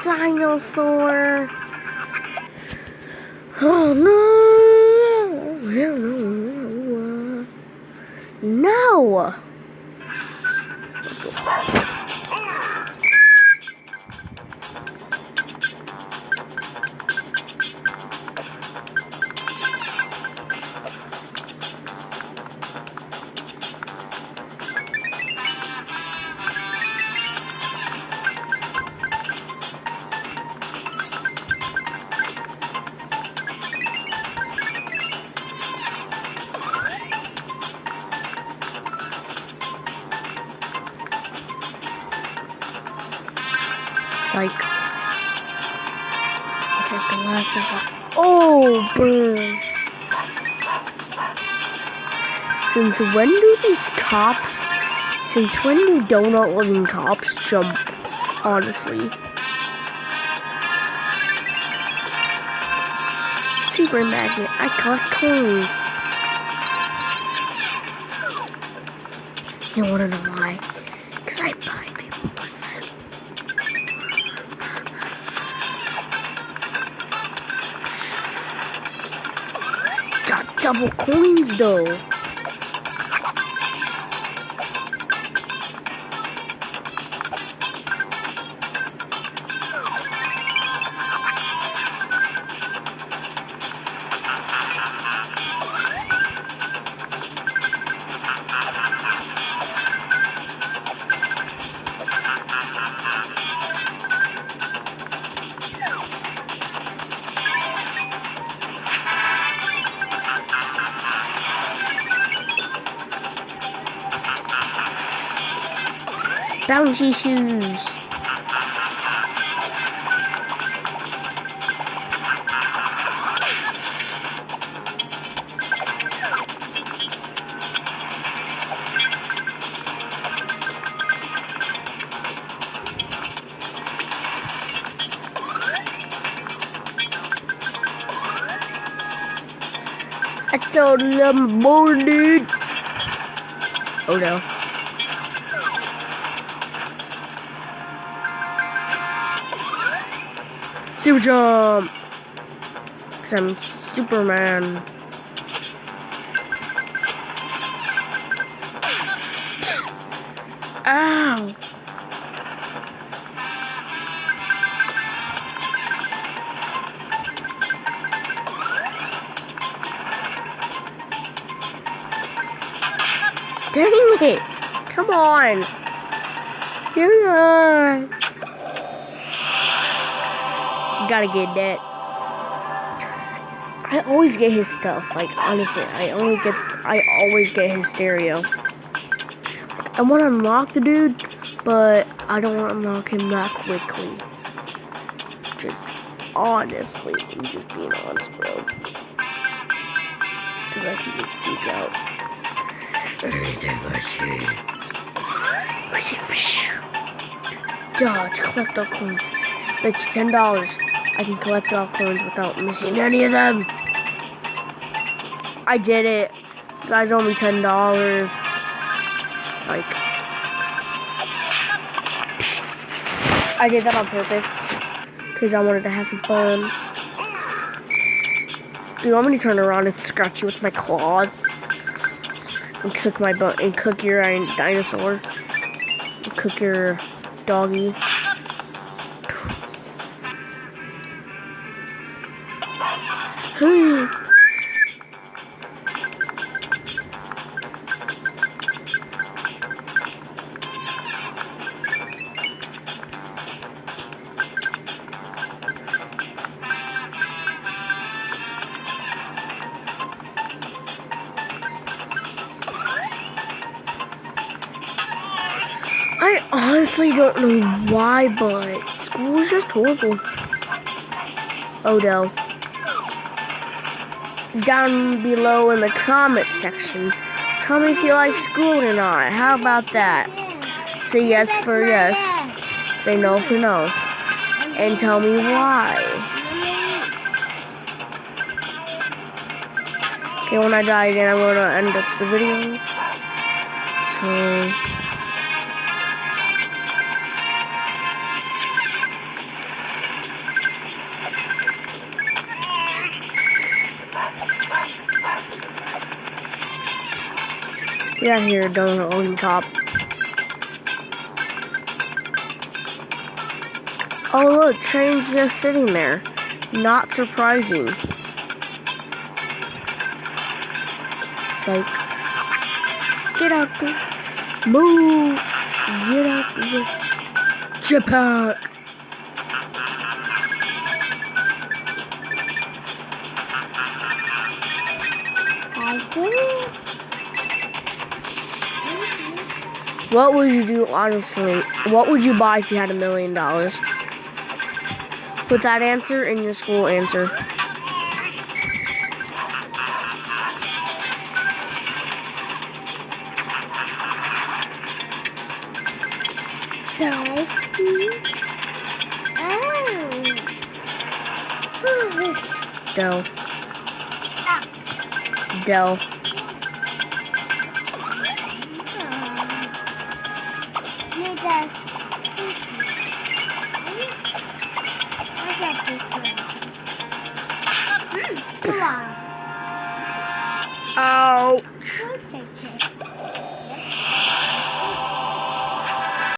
dinosaur. Oh no! No! Like, check the last one. Oh, burn. Since when do donut loving cops jump? Honestly. Super magnet. I collect coins. You wanna know why? Because I buy people like that. Got double coins though. Bouncy shoes. I told them more, dude. Oh no. Super jump! 'Cause I'm Superman. Ow! Dang it! Come on! Come on! Gotta get that. I always get his stuff. Like honestly, I always get his stereo. I want to unlock the dude, but I don't want to unlock him that quickly. Just honestly, I'm just being honest, bro. Cause I can just peek out. Duh, to collect all coins. That's $10. I can collect all coins without missing any of them. I did it. You guys owe me $10. Like, I did that on purpose because I wanted to have some fun. Do you want me to turn around and scratch you with my claws and cook my butt and cook your dinosaur and cook your doggy? I honestly don't know why, but school is just horrible. Odo. Down below in the comment section, tell me if you like school or not. How about that? Say yes for yes. Say no for no. And tell me why. Okay, when I die again, I'm going to end up the video. So... Yeah, here, donut on top. Oh look, train's just sitting there. Not surprising. It's like, get out there. Move. Get out there. Jetpack. What would you do, honestly? What would you buy if you had $1 million? Put that answer in your school answer. Dell. Dell. Ouch.